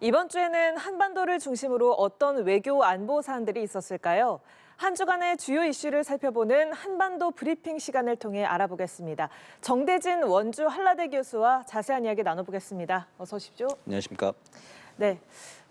이번 주에는 한반도를 중심으로 어떤 외교 안보 사안들이 있었을까요? 한 주간의 주요 이슈를 살펴보는 한반도 브리핑 시간을 통해 알아보겠습니다. 정대진 원주 한라대 교수와 자세한 이야기 나눠보겠습니다. 어서 오십시오. 안녕하십니까. 네.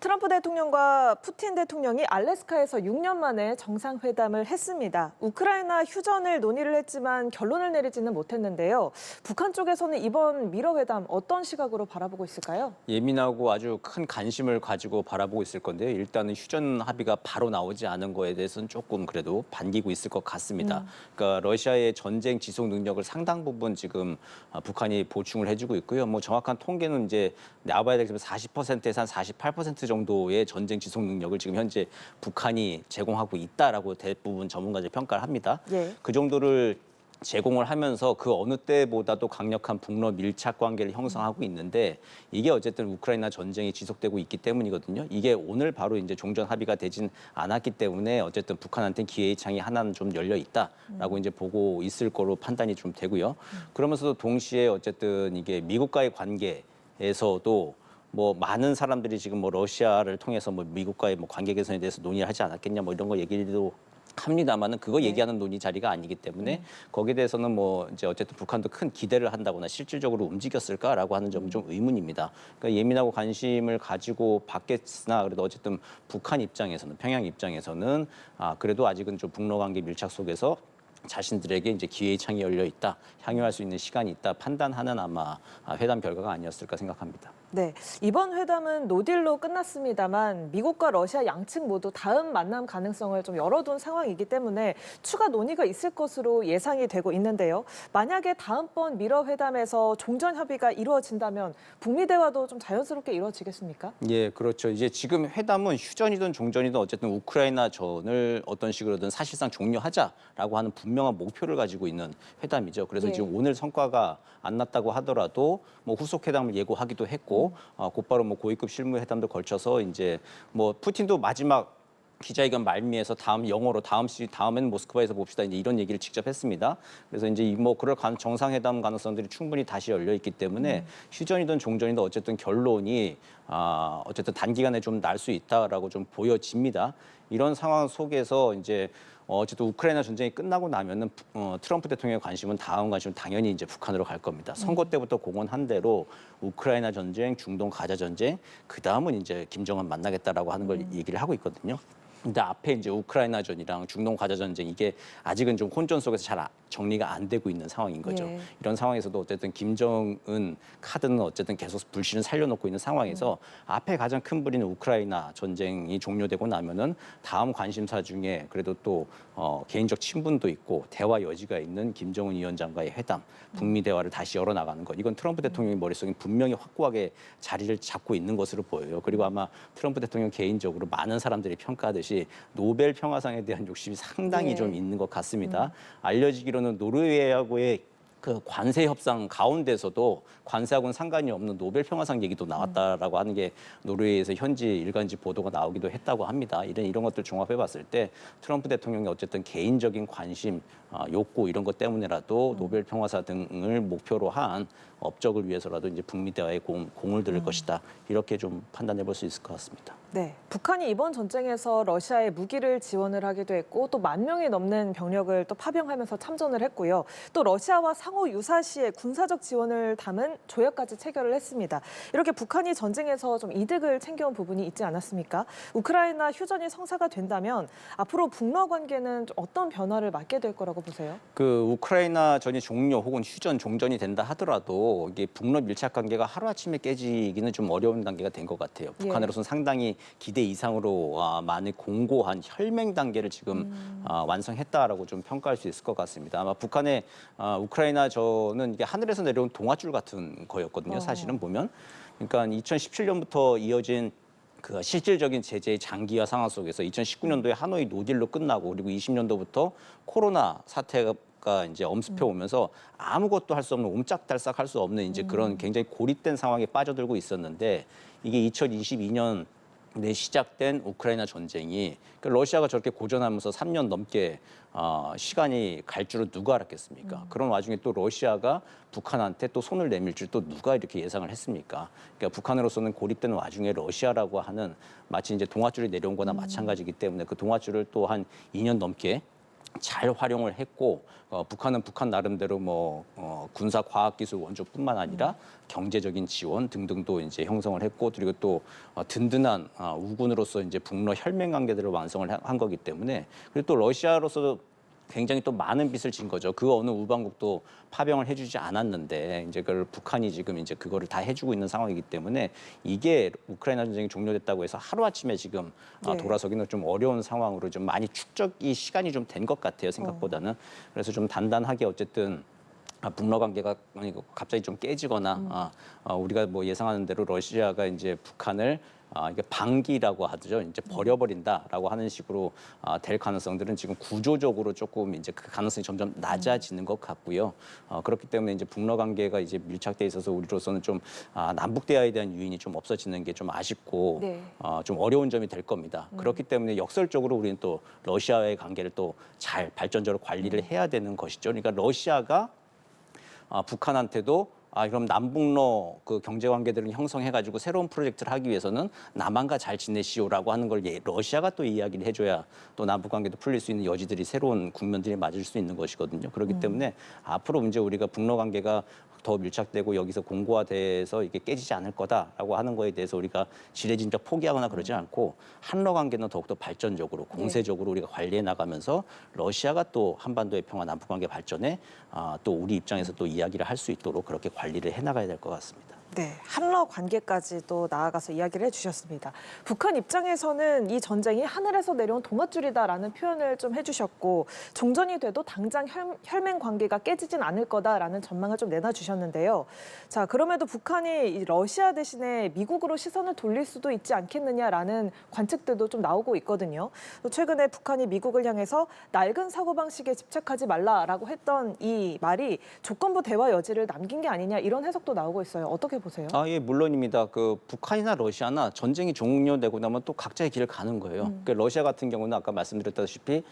트럼프 대통령과 푸틴 대통령이 알래스카에서 6년 만에 정상회담을 했습니다. 우크라이나 휴전을 논의를 했지만 결론을 내리지는 못했는데요. 북한 쪽에서는 이번 미러 회담 어떤 시각으로 바라보고 있을까요? 예민하고 아주 큰 관심을 가지고 바라보고 있을 건데요. 일단은 휴전 합의가 바로 나오지 않은 거에 대해서는 조금 그래도 반기고 있을 것 같습니다. 그러니까 러시아의 전쟁 지속 능력을 상당 부분 지금 북한이 보충을 해주고 있고요. 뭐 정확한 통계는 이제 나와봐야 되겠지만 40%에서 한 48% 정도의 전쟁 지속 능력을 지금 현재 북한이 제공하고 있다라고 대부분 전문가들이 평가를 합니다. 예. 그 정도를 제공을 하면서 그 어느 때보다도 강력한 북러 밀착 관계를 형성하고 있는데 이게 어쨌든 우크라이나 전쟁이 지속되고 있기 때문이거든요. 이게 오늘 바로 이제 종전 합의가 되진 않았기 때문에 어쨌든 북한한테는 기회의 창이 하나는 좀 열려 있다라고 이제 보고 있을 거로 판단이 좀 되고요. 그러면서도 동시에 어쨌든 이게 미국과의 관계에서도 뭐 많은 사람들이 지금 뭐 러시아를 통해서 뭐 미국과의 뭐 관계 개선에 대해서 논의를 하지 않았겠냐 뭐 이런 거 얘기도 합니다만은 그거 네. 얘기하는 논의 자리가 아니기 때문에 거기에 대해서는 뭐 이제 어쨌든 북한도 큰 기대를 한다거나 실질적으로 움직였을까라고 하는 점은 좀 의문입니다. 그러니까 예민하고 관심을 가지고 받겠으나 그래도 어쨌든 북한 입장에서는 평양 입장에서는 그래도 아직은 좀 북러 관계 밀착 속에서 자신들에게 이제 기회의 창이 열려 있다, 향유할 수 있는 시간이 있다 판단하는 아마 회담 결과가 아니었을까 생각합니다. 네, 이번 회담은 노딜로 끝났습니다만 미국과 러시아 양측 모두 다음 만남 가능성을 좀 열어둔 상황이기 때문에 추가 논의가 있을 것으로 예상이 되고 있는데요. 만약에 다음번 미러 회담에서 종전 협의가 이루어진다면 북미 대화도 좀 자연스럽게 이루어지겠습니까? 예, 그렇죠. 이제 지금 회담은 휴전이든 종전이든 어쨌든 우크라이나 전을 어떤 식으로든 사실상 종료하자라고 하는 분명한 목표를 가지고 있는 회담이죠. 그래서 예. 지금 오늘 성과가 안 났다고 하더라도 뭐 후속 회담을 예고하기도 했고 곧바로 뭐 고위급 실무 회담도 걸쳐서 이제 뭐 푸틴도 마지막 기자회견 말미에서 다음에는 모스크바에서 봅시다 이제 이런 얘기를 직접 했습니다. 그래서 이제 뭐 그럴 정상회담 가능성들이 충분히 다시 열려 있기 때문에 휴전이든 종전이든 어쨌든 결론이 어쨌든 단기간에 좀 날 수 있다라고 좀 보여집니다. 이런 상황 속에서 이제 어쨌든 우크라이나 전쟁이 끝나고 나면은 트럼프 대통령의 관심은 다음 관심은 당연히 이제 북한으로 갈 겁니다. 선거 때부터 공언한 대로 우크라이나 전쟁, 중동 가자 전쟁, 그 다음은 이제 김정은 만나겠다라고 하는 걸 얘기를 하고 있거든요. 근데 앞에 이제 우크라이나전이랑 중동 가자 전쟁 이게 아직은 좀 혼전 속에서 잘 정리가 안 되고 있는 상황인 거죠. 예. 이런 상황에서도 어쨌든 김정은 카드는 어쨌든 계속 불씨는 살려놓고 있는 상황에서 앞에 가장 큰 불이는 우크라이나 전쟁이 종료되고 나면은 다음 관심사 중에 그래도 또 개인적 친분도 있고 대화 여지가 있는 김정은 위원장과의 회담, 북미 대화를 다시 열어나가는 것. 이건 트럼프 대통령의 머릿속에 분명히 확고하게 자리를 잡고 있는 것으로 보여요. 그리고 아마 트럼프 대통령 개인적으로 많은 사람들이 평가하듯이 노벨 평화상에 대한 욕심이 상당히 예. 좀 있는 것 같습니다. 알려지기로는 노르웨이하고의 그 관세 협상 가운데서도 관세하고는 상관이 없는 노벨 평화상 얘기도 나왔다라고 하는 게 노르웨이에서 현지 일간지 보도가 나오기도 했다고 합니다. 이런 것들 종합해 봤을 때 트럼프 대통령이 어쨌든 개인적인 관심, 욕구 이런 것 때문에라도 노벨 평화상 등을 목표로 한 업적을 위해서라도 이제 북미 대화에 공을 들일 것이다. 이렇게 좀 판단해 볼 수 있을 것 같습니다. 네, 북한이 이번 전쟁에서 러시아에 무기를 지원을 하기도 했고 또 10,000명이 넘는 병력을 또 파병하면서 참전을 했고요. 또 러시아와 상호 유사시에 군사적 지원을 담은 조약까지 체결을 했습니다. 이렇게 북한이 전쟁에서 좀 이득을 챙겨온 부분이 있지 않았습니까? 우크라이나 휴전이 성사가 된다면 앞으로 북러 관계는 좀 어떤 변화를 맞게 될 거라고 보세요? 그 우크라이나 전이 종료 혹은 휴전 종전이 된다 하더라도 이게 북러 밀착 관계가 하루아침에 깨지기는 좀 어려운 단계가 된 것 같아요. 북한으로서는 상당히 기대 이상으로 많이 공고한 혈맹 단계를 지금 완성했다라고 좀 평가할 수 있을 것 같습니다. 아마 북한의 우크라이나전은 이게 하늘에서 내려온 동아줄 같은 거였거든요. 사실은 보면. 그러니까 2017년부터 이어진 그 실질적인 제재의 장기화 상황 속에서 2019년도에 하노이 노딜로 끝나고 그리고 20년도부터 코로나 사태가 이제 엄습해 오면서 아무것도 할 수 없는 옴짝달싹 할 수 없는 이제 그런 굉장히 고립된 상황에 빠져들고 있었는데 이게 2022년 네, 시작된 우크라이나 전쟁이 러시아가 저렇게 고전하면서 3년 넘게 시간이 갈 줄은 누가 알았겠습니까? 그런 와중에 또 러시아가 북한한테 또 손을 내밀 줄 또 누가 이렇게 예상을 했습니까? 그러니까 북한으로서는 고립되는 와중에 러시아라고 하는 마치 이제 동아줄이 내려온 거나 마찬가지이기 때문에 그 동아줄을 또 한 2년 넘게 잘 활용을 했고 북한은 북한 나름대로 군사 과학기술 원조뿐만 아니라 경제적인 지원 등등도 이제 형성을 했고 그리고 또 든든한 우군으로서 이제 북러 혈맹 관계들을 완성을 한 거기 때문에 그리고 또 러시아로서 굉장히 또 많은 빚을 진 거죠. 그 어느 우방국도 파병을 해주지 않았는데 이제 그걸 북한이 지금 이제 그거를 다 해주고 있는 상황이기 때문에 이게 우크라이나 전쟁이 종료됐다고 해서 하루 아침에 지금 네. 돌아서기는 좀 어려운 상황으로 좀 많이 축적이 시간이 좀 된 것 같아요. 생각보다는 그래서 좀 단단하게 어쨌든. 북러 관계가 갑자기 좀 깨지거나 우리가 뭐 예상하는 대로 러시아가 이제 북한을 이게 방기라고 하죠. 이제 버려버린다라고 하는 식으로 될 가능성들은 지금 구조적으로 조금 이제 그 가능성이 점점 낮아지는 것 같고요. 그렇기 때문에 이제 북러 관계가 이제 밀착돼 있어서 우리로서는 좀 남북 대화에 대한 유인이 좀 없어지는 게 좀 아쉽고 네. 좀 어려운 점이 될 겁니다. 그렇기 때문에 역설적으로 우리는 또 러시아와의 관계를 또 잘 발전적으로 관리를 해야 되는 것이죠. 그러니까 러시아가 북한한테도 그럼 남북러 그 경제 관계들을 형성해가지고 새로운 프로젝트를 하기 위해서는 남한과 잘 지내시오라고 하는 걸 러시아가 또 이야기를 해줘야 또 남북 관계도 풀릴 수 있는 여지들이 새로운 국면들이 맞을 수 있는 것이거든요. 그렇기 때문에 앞으로 이제 우리가 북러 관계가 더 밀착되고 여기서 공고화돼서 이게 깨지지 않을 거다라고 하는 거에 대해서 우리가 지레짐작 포기하거나 그러지 않고 한러 관계는 더욱더 발전적으로 공세적으로 우리가 관리해 나가면서 러시아가 또 한반도의 평화 남북 관계 발전에 또 우리 입장에서 또 이야기를 할 수 있도록 그렇게 관리를 해 나가야 될 것 같습니다. 네, 한러 관계까지도 나아가서 이야기를 해주셨습니다. 북한 입장에서는 이 전쟁이 하늘에서 내려온 동아줄이다라는 표현을 좀 해주셨고 종전이 돼도 당장 혈맹 관계가 깨지진 않을 거다라는 전망을 좀 내놔주셨는데요. 자, 그럼에도 북한이 이 러시아 대신에 미국으로 시선을 돌릴 수도 있지 않겠느냐라는 관측들도 좀 나오고 있거든요. 또 최근에 북한이 미국을 향해서 낡은 사고방식에 집착하지 말라라고 했던 이 말이 조건부 대화 여지를 남긴 게 아니냐 이런 해석도 나오고 있어요. 어떻게 보세요? 예, 물론입니다. 그 북한이나 러시아나 전쟁이 종료되고 나면 또 각자의 길을 가는 거예요. 그 러시아 같은 경우는 아까 말씀드렸다시피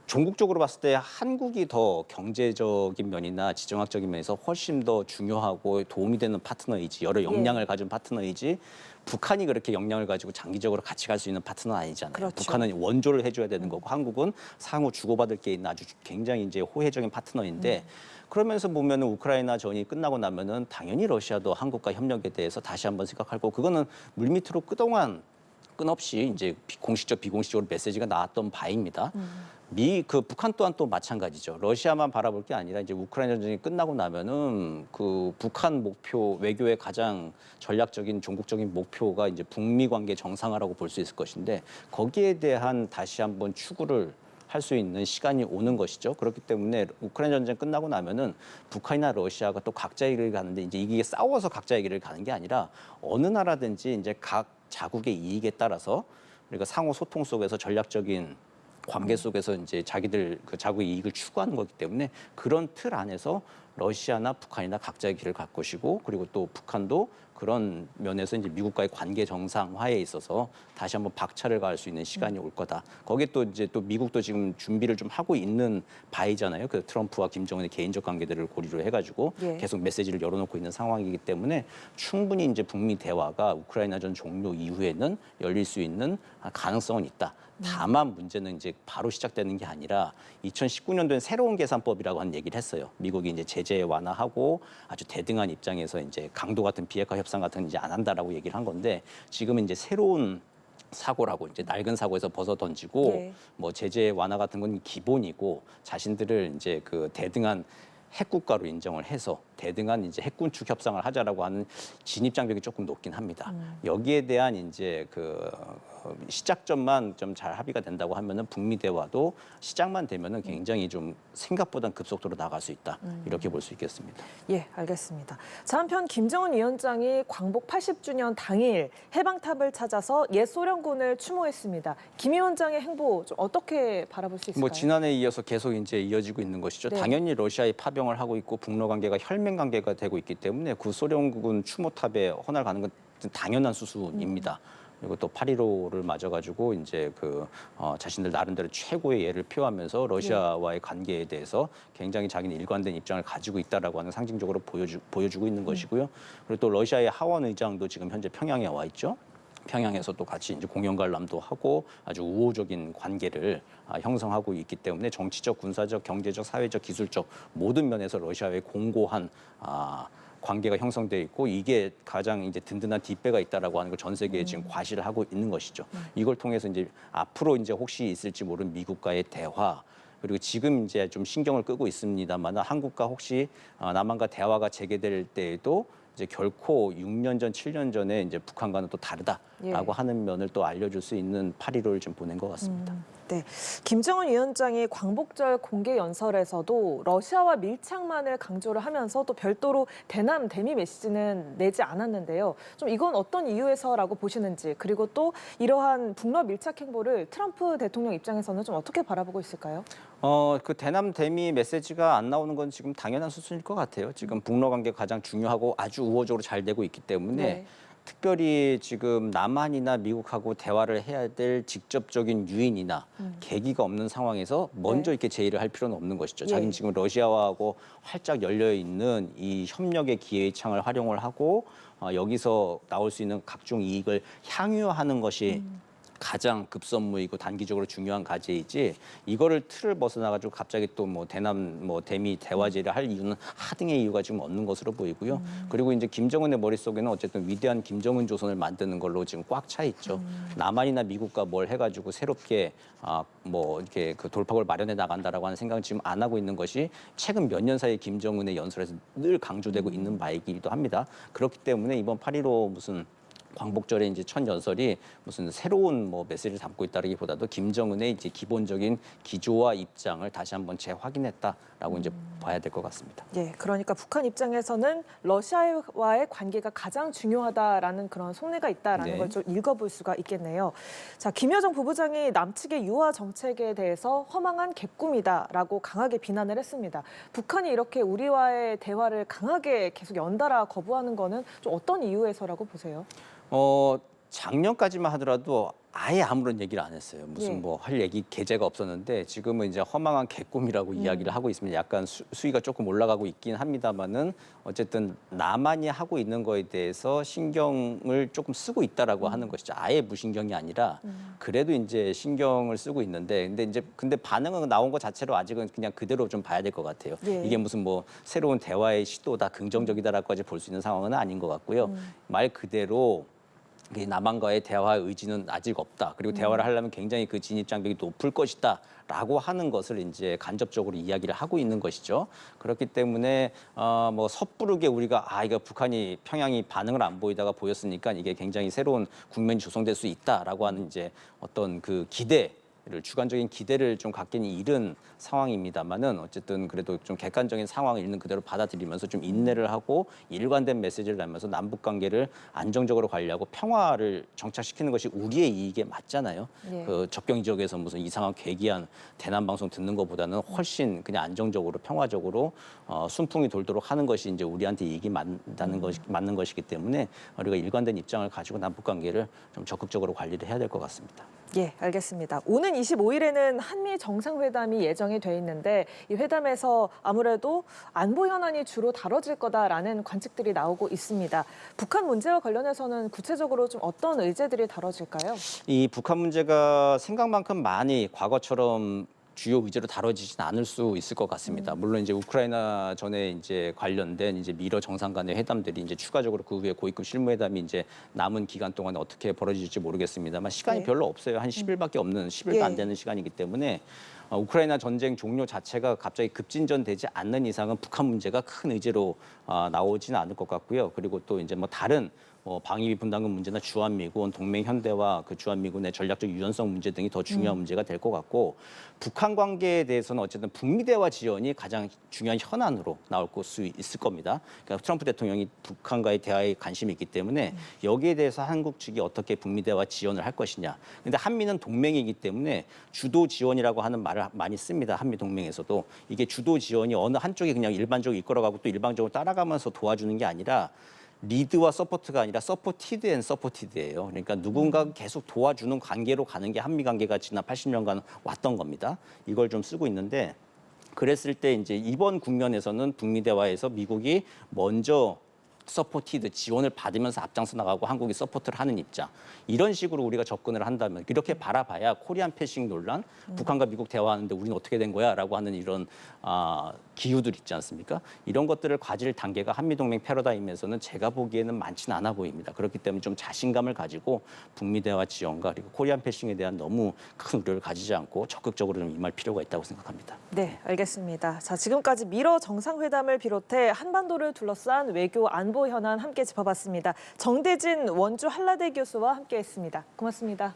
종국적으로 봤을 때 한국이 더 경제적인 면이나 지정학적인 면에서 훨씬 더 중요하고 도움이 되는 파트너이지 여러 역량을 가진 파트너이지 북한이 그렇게 역량을 가지고 장기적으로 같이 갈 수 있는 파트너는 아니잖아요. 그렇죠. 북한은 원조를 해줘야 되는 거고 한국은 상호 주고받을 게 있는 아주 굉장히 이제 호혜적인 파트너인데 그러면서 보면은 우크라이나 전이 끝나고 나면은 당연히 러시아도 한국과 협력에 대해서 다시 한번 생각할 거고 그거는 물밑으로 그동안 끊없이 이제 공식적 비공식적으로 메시지가 나왔던 바입니다. 그 북한 또한 또 마찬가지죠. 러시아만 바라볼 게 아니라 이제 우크라이나 전쟁이 끝나고 나면은 그 북한 목표 외교의 가장 전략적인 종국적인 목표가 이제 북미 관계 정상화라고 볼 수 있을 것인데 거기에 대한 다시 한번 추구를 할 수 있는 시간이 오는 것이죠. 그렇기 때문에 우크라이나 전쟁 끝나고 나면은 북한이나 러시아가 또 각자의 길을 가는데 이제 이게 싸워서 각자의 길을 가는 게 아니라 어느 나라든지 이제 각 자국의 이익에 따라서 우리가 상호 소통 속에서 전략적인 관계 속에서 이제 자기들 그 자국의 이익을 추구하는 거기 때문에 그런 틀 안에서 러시아나 북한이나 각자의 길을 갈 것이고 그리고 또 북한도 그런 면에서 이제 미국과의 관계 정상화에 있어서 다시 한번 박차를 가할 수 있는 시간이 올 거다. 거기에 또 이제 또 미국도 지금 준비를 좀 하고 있는 바이잖아요. 그 트럼프와 김정은의 개인적 관계들을 고리로 해가지고 계속 메시지를 열어놓고 있는 상황이기 때문에 충분히 이제 북미 대화가 우크라이나 전 종료 이후에는 열릴 수 있는 가능성은 있다. 다만 문제는 이제 바로 시작되는 게 아니라 2019년도엔 새로운 계산법이라고 하는 얘기를 했어요. 미국이 이제 제재 완화하고 아주 대등한 입장에서 이제 강도 같은 비핵화 협상 같은 건 이제 안 한다라고 얘기를 한 건데 지금은 이제 새로운 사고라고 이제 낡은 사고에서 벗어 던지고 뭐 제재 완화 같은 건 기본이고 자신들을 이제 그 대등한 핵국가로 인정을 해서 대등한 이제 핵군축 협상을 하자라고 하는 진입 장벽이 조금 높긴 합니다. 여기에 대한 이제 그 시작점만 좀 잘 합의가 된다고 하면은 북미 대화도 시작만 되면은 굉장히 좀 생각보다 급속도로 나갈 수 있다. 이렇게 볼 수 있겠습니다. 예, 알겠습니다. 자, 한편 김정은 위원장이 광복 80주년 당일 해방탑을 찾아서 옛 소련군을 추모했습니다. 김 위원장의 행보 좀 어떻게 바라볼 수 있을까요? 뭐 지난해에 이어서 계속 이제 이어지고 있는 것이죠. 네. 당연히 러시아에 파병을 하고 있고 북러 관계가 혈맹 관계가 되고 있기 때문에 구 소련군 추모탑에 헌화를 가는 건 당연한 수순입니다. 그리고 또 8.15를 맞아가지고 이제 자신들 나름대로 최고의 예를 표하면서 러시아와의 관계에 대해서 굉장히 자기는 일관된 입장을 가지고 있다라고 하는 상징적으로 보여주고 있는 것이고요. 그리고 또 러시아의 하원 의장도 지금 현재 평양에 와 있죠. 평양에서 또 같이 이제 공영 관람도 하고 아주 우호적인 관계를 형성하고 있기 때문에 정치적, 군사적, 경제적, 사회적, 기술적 모든 면에서 러시아의 공고한 관계가 형성돼 있고 이게 가장 이제 든든한 뒷배가 있다라고 하는 걸 전 세계에 지금 과시를 하고 있는 것이죠. 이걸 통해서 이제 앞으로 이제 혹시 있을지 모르는 미국과의 대화 그리고 지금 이제 좀 신경을 끄고 있습니다만 한국과 혹시 남한과 대화가 재개될 때에도 이제 결코 6년 전, 7년 전에 이제 북한과는 또 다르다라고 하는 면을 또 알려줄 수 있는 8.15를 좀 보낸 것 같습니다. 네, 김정은 위원장이 광복절 공개 연설에서도 러시아와 밀착만을 강조를 하면서 또 별도로 대남 대미 메시지는 내지 않았는데요. 좀 이건 어떤 이유에서라고 보시는지 그리고 또 이러한 북러 밀착 행보를 트럼프 대통령 입장에서는 좀 어떻게 바라보고 있을까요? 그 대남 대미 메시지가 안 나오는 건 지금 당연한 수순일 것 같아요. 지금 북러 관계가 가장 중요하고 아주 우호적으로 잘 되고 있기 때문에 네. 특별히 지금 남한이나 미국하고 대화를 해야 될 직접적인 유인이나 계기가 없는 상황에서 먼저 네. 이렇게 제의를 할 필요는 없는 것이죠. 예. 자기는 지금 러시아하고 활짝 열려 있는 이 협력의 기회의 창을 활용을 하고 여기서 나올 수 있는 각종 이익을 향유하는 것이 가장 급선무이고 단기적으로 중요한 과제이지 이거를 틀을 벗어나가지고 갑자기 또 뭐 대남 뭐 대미 대화제를 할 이유는 하등의 이유가 지금 없는 것으로 보이고요. 그리고 이제 김정은의 머릿속에는 어쨌든 위대한 김정은 조선을 만드는 걸로 지금 꽉 차 있죠. 남한이나 미국과 뭘 해가지고 새롭게 뭐 이렇게 그 돌파구를 마련해 나간다라고 하는 생각은 지금 안 하고 있는 것이 최근 몇 년 사이 김정은의 연설에서 늘 강조되고 있는 바이기도 합니다. 그렇기 때문에 이번 8.15 무슨 광복절에 이제 첫 연설이 무슨 새로운 뭐 메시지를 담고 있다기보다도 김정은의 이제 기본적인 기조와 입장을 다시 한번 재확인했다라고 이제 봐야 될 것 같습니다. 예, 그러니까 북한 입장에서는 러시아와의 관계가 가장 중요하다라는 그런 속내가 있다라는 네. 걸 좀 읽어볼 수가 있겠네요. 자, 김여정 부부장이 남측의 유화 정책에 대해서 허망한 개꿈이다라고 강하게 비난을 했습니다. 북한이 이렇게 우리와의 대화를 강하게 계속 연달아 거부하는 거는 좀 어떤 이유에서라고 보세요? 작년까지만 하더라도 아예 아무런 얘기를 안 했어요. 무슨 예. 뭐 할 얘기 계제가 없었는데 지금은 이제 허망한 개꿈이라고 이야기를 하고 있습니다. 약간 수위가 조금 올라가고 있긴 합니다만은 어쨌든 남한이 하고 있는 거에 대해서 신경을 조금 쓰고 있다라고 하는 것이죠. 아예 무신경이 아니라 그래도 이제 신경을 쓰고 있는데 근데 반응은 나온 것 자체로 아직은 그냥 그대로 좀 봐야 될 것 같아요. 예. 이게 무슨 뭐 새로운 대화의 시도다 긍정적이다라고까지 볼 수 있는 상황은 아닌 것 같고요. 말 그대로 남한과의 대화 의지는 아직 없다. 그리고 대화를 하려면 굉장히 그 진입 장벽이 높을 것이다라고 하는 것을 이제 간접적으로 이야기를 하고 있는 것이죠. 그렇기 때문에 뭐 섣부르게 우리가 이거 북한이 평양이 반응을 안 보이다가 보였으니까 이게 굉장히 새로운 국면이 조성될 수 있다라고 하는 이제 어떤 그 주관적인 기대를 좀 갖기는 이른 상황입니다만은 어쨌든 그래도 좀 객관적인 상황을 있는 그대로 받아들이면서 좀 인내를 하고 일관된 메시지를 내면서 남북 관계를 안정적으로 관리하고 평화를 정착시키는 것이 우리의 이익에 맞잖아요. 예. 그 접경 지역에서 무슨 이상한 괴기한 대남 방송 듣는 것보다는 훨씬 그냥 안정적으로 평화적으로 순풍이 돌도록 하는 것이 이제 우리한테 이익이 맞는 것이기 때문에 우리가 일관된 입장을 가지고 남북 관계를 좀 적극적으로 관리를 해야 될 것 같습니다. 예, 알겠습니다. 오는 25일에는 한미 정상회담이 예정이 돼 있는데 이 회담에서 아무래도 안보 현안이 주로 다뤄질 거다라는 관측들이 나오고 있습니다. 북한 문제와 관련해서는 구체적으로 좀 어떤 의제들이 다뤄질까요? 이 북한 문제가 생각만큼 많이 과거처럼 주요 의제로 다뤄지진 않을 수 있을 것 같습니다. 물론 이제 우크라이나 전에 이제 관련된 이제 미러 정상 간의 회담들이 이제 추가적으로 그 후에 고위급 실무회담이 이제 남은 기간 동안에 어떻게 벌어질지 모르겠습니다만 시간이 네. 별로 없어요. 한 10일밖에 없는 10일도 안 예. 되는 시간이기 때문에 우크라이나 전쟁 종료 자체가 갑자기 급진전되지 않는 이상은 북한 문제가 큰 의제로 나오지는 않을 것 같고요. 그리고 또 이제 뭐 다른 방위비 분담금 문제나 주한미군, 동맹 현대와 그 주한미군의 전략적 유연성 문제 등이 더 중요한 문제가 될 것 같고 북한 관계에 대해서는 어쨌든 북미 대화 지원이 가장 중요한 현안으로 나올 수 있을 겁니다. 그러니까 트럼프 대통령이 북한과의 대화에 관심이 있기 때문에 여기에 대해서 한국 측이 어떻게 북미 대화 지원을 할 것이냐. 근데 한미는 동맹이기 때문에 주도 지원이라고 하는 말을 많이 씁니다. 한미 동맹에서도 이게 주도 지원이 어느 한쪽이 그냥 일반적으로 이끌어가고 또 일방적으로 따라가면서 도와주는 게 아니라 리드와 서포트가 아니라 서포티드 앤 서포티드예요. 그러니까 누군가 계속 도와주는 관계로 가는 게 한미 관계가 지난 80년간 왔던 겁니다. 이걸 좀 쓰고 있는데 그랬을 때 이제 이번 국면에서는 북미 대화에서 미국이 먼저 서포티드 지원을 받으면서 앞장서 나가고 한국이 서포트를 하는 입장. 이런 식으로 우리가 접근을 한다면 이렇게 바라봐야 코리안 패싱 논란, 북한과 미국 대화하는데 우리는 어떻게 된 거야라고 하는 이런 기후들 있지 않습니까? 이런 것들을 가질 단계가 한미동맹 패러다임에서는 제가 보기에는 많지는 않아 보입니다. 그렇기 때문에 좀 자신감을 가지고 북미 대화 지원과 그리고 코리안 패싱에 대한 너무 큰 우려를 가지지 않고 적극적으로 좀 임할 필요가 있다고 생각합니다. 네, 알겠습니다. 자, 지금까지 미러 정상회담을 비롯해 한반도를 둘러싼 외교 안보 현안 함께 짚어봤습니다. 정대진 원주 한라대 교수와 함께했습니다. 고맙습니다.